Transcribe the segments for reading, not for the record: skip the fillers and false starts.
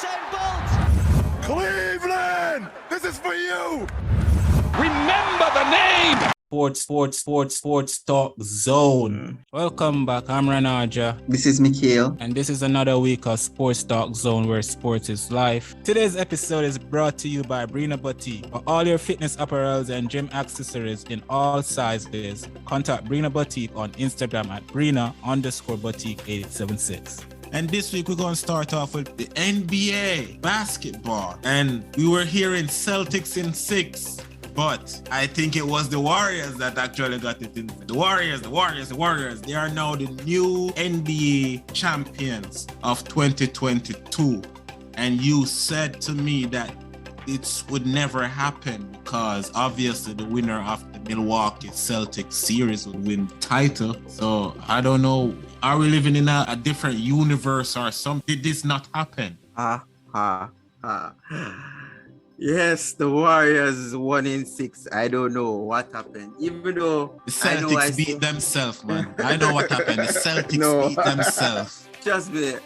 Usain Bolt. Cleveland, this is for you. Remember the name. Sports Talk Zone. Welcome back. I'm Ranorjah. This is Mickhail. And this is another week of Sports Talk Zone where sports is life. Today's episode is brought to you by Brina Boutique. For all your fitness apparels and gym accessories in all sizes, contact Brina Boutique on Instagram at Brina_Boutique 876. And this week we're going to start off with the NBA basketball. And we were hearing Celtics in 6. But I think it was the Warriors that actually got it in. The Warriors. They are now the new NBA champions of 2022. And you said to me that it would never happen because obviously the winner of the Milwaukee Celtics series would win the title. So I don't know. Are we living in a different universe or something? Did this not happen? Yes, the Warriors won in 6. I don't know what happened. Even though the Celtics beat themselves, man. I know what happened. The Celtics beat themselves. Trust me,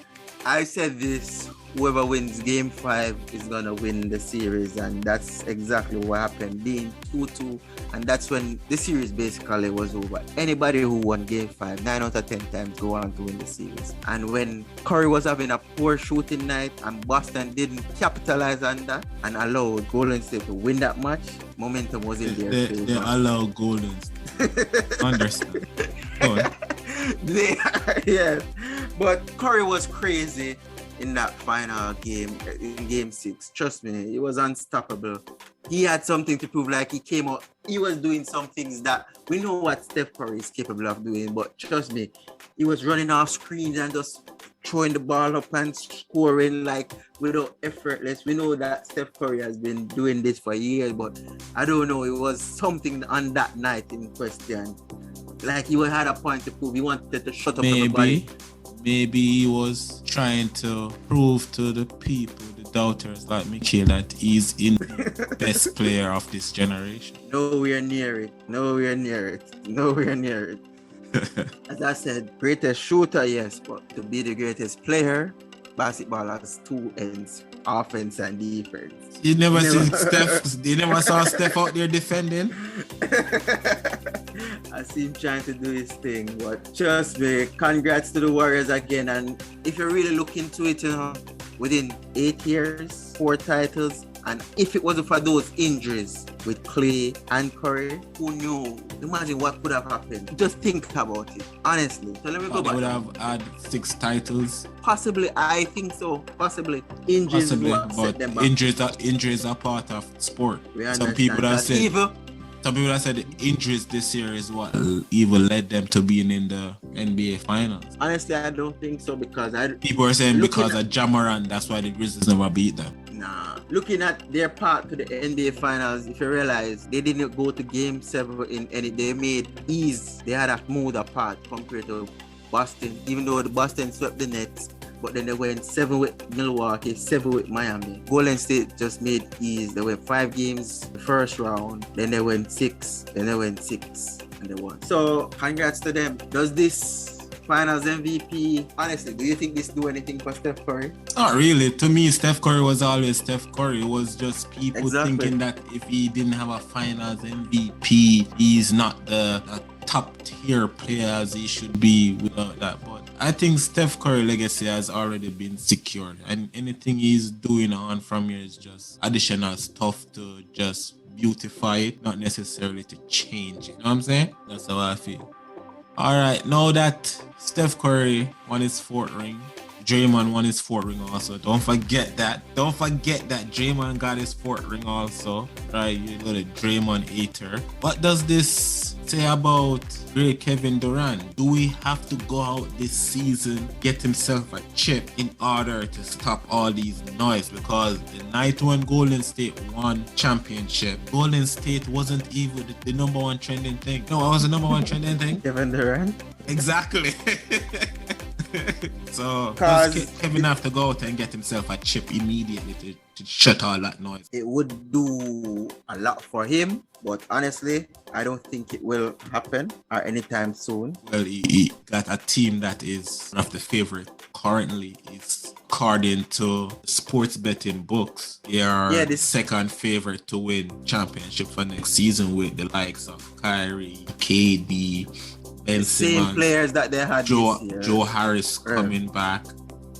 I said this. Whoever wins game 5 is gonna win the series, and that's exactly what happened. Being 2-2, and that's when the series basically was over. Anybody who won game 5, 9 out of 10 times go on to win the series. And when Curry was having a poor shooting night and Boston didn't capitalize on that and allowed Golden State to win that match, momentum was in their favor. They allowed Golden State. Understand. Yes. But Curry was crazy in that final game, in game 6. Trust me, he was unstoppable. He had something to prove. Like, he came out, he was doing some things that we know what Steph Curry is capable of doing, but trust me, he was running off screens and just throwing the ball up and scoring like without effortless. We know that Steph Curry has been doing this for years, but I don't know, it was something on that night in question. Like, he had a point to prove. He wanted to shut up everybody. Maybe he was trying to prove to the people, the doubters like Mickhail, that he's in the best player of this generation. Nowhere near it. As I said, greatest shooter, yes, but to be the greatest player, basketball has 2 ends, offense and defense. You never saw Steph out there defending? I see him trying to do his thing, but trust me, congrats to the Warriors again. And if you really look into it, within 8 years, 4 titles, and if it wasn't for those injuries with Clay and Curry, who knew? Imagine what could have happened. Just think about it, honestly. So let me go back. They would have had 6 titles. Possibly, I think so. Possibly. Injuries but set them back. Injuries are part of sport. Some people that said the injuries this year is what even led them to being in the NBA Finals. Honestly, I don't think so, because people are saying because of Ja Morant, that's why the Grizzlies never beat them. Nah. Looking at their part to the NBA Finals, if you realize they didn't go to Game 7 in any, they made ease. They had a smooth apart compared to Boston, even though the Boston swept the Nets. But then they went 7 with Milwaukee, 7 with Miami. Golden State just made ease. They went 5 games the first round, then they went 6, and they won. So congrats to them. Does this Finals MVP, honestly, do you think this do anything for Steph Curry? Not really. To me, Steph Curry was always Steph Curry. It was just people thinking that if he didn't have a Finals MVP, he's not the top tier player as he should be without that. But I think Steph Curry legacy has already been secured, and anything he's doing on from here is just additional stuff to just beautify it, not necessarily to change it. You know what I'm saying? That's how I feel. All right, now that Steph Curry won his 4th ring, Draymond won his 4th ring also. Don't forget that Draymond got his 4th ring also. Right, you got a Draymond hater. What does this say about great Kevin Durant? Do we have to go out this season, get himself a chip in order to stop all these noise? Because the night when Golden State won championship, Golden State wasn't even the number 1 trending thing. No, I was the number 1 trending thing. Kevin Durant? Exactly. So Kevin have to go out and get himself a chip immediately to shut all that noise. It would do a lot for him, but honestly, I don't think it will happen or anytime soon. Well, he got a team that is one of the favorite currently is according to sports betting books, they are the second favorite to win championship for next season with the likes of Kyrie, KD, Ben Simmons, same players that they had Joe Harris coming back,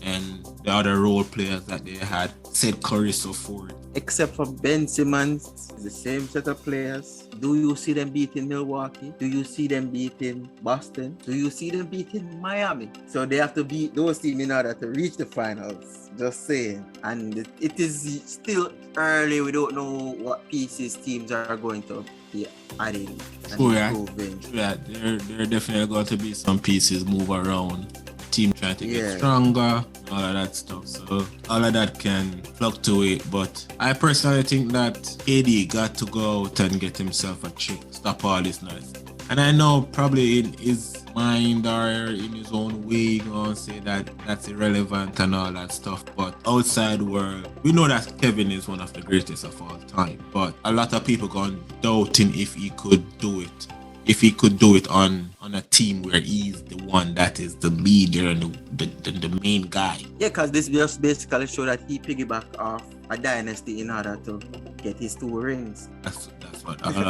and the other role players that they had, Seth Curry, so forth. Except for Ben Simmons, the same set of players. Do you see them beating Milwaukee? Do you see them beating Boston? Do you see them beating Miami? So they have to beat those teams in order to reach the finals. Just saying. And it is still early. We don't know what pieces teams are going to be adding and improving. Yeah, there are definitely going to be some pieces move around. Team trying to get stronger, all of that stuff. So all of that can fluctuate, but I personally think that KD got to go out and get himself a chick, stop all this noise. And I know probably in his mind or in his own way, you know, say that that's irrelevant and all that stuff. But outside world, we know that Kevin is one of the greatest of all time. But a lot of people gone doubting if he could do it. If he could do it on a team where he's the one that is the leader and the main guy. Yeah, because this just basically show that he piggybacked off a dynasty in order to get his 2 rings. That's what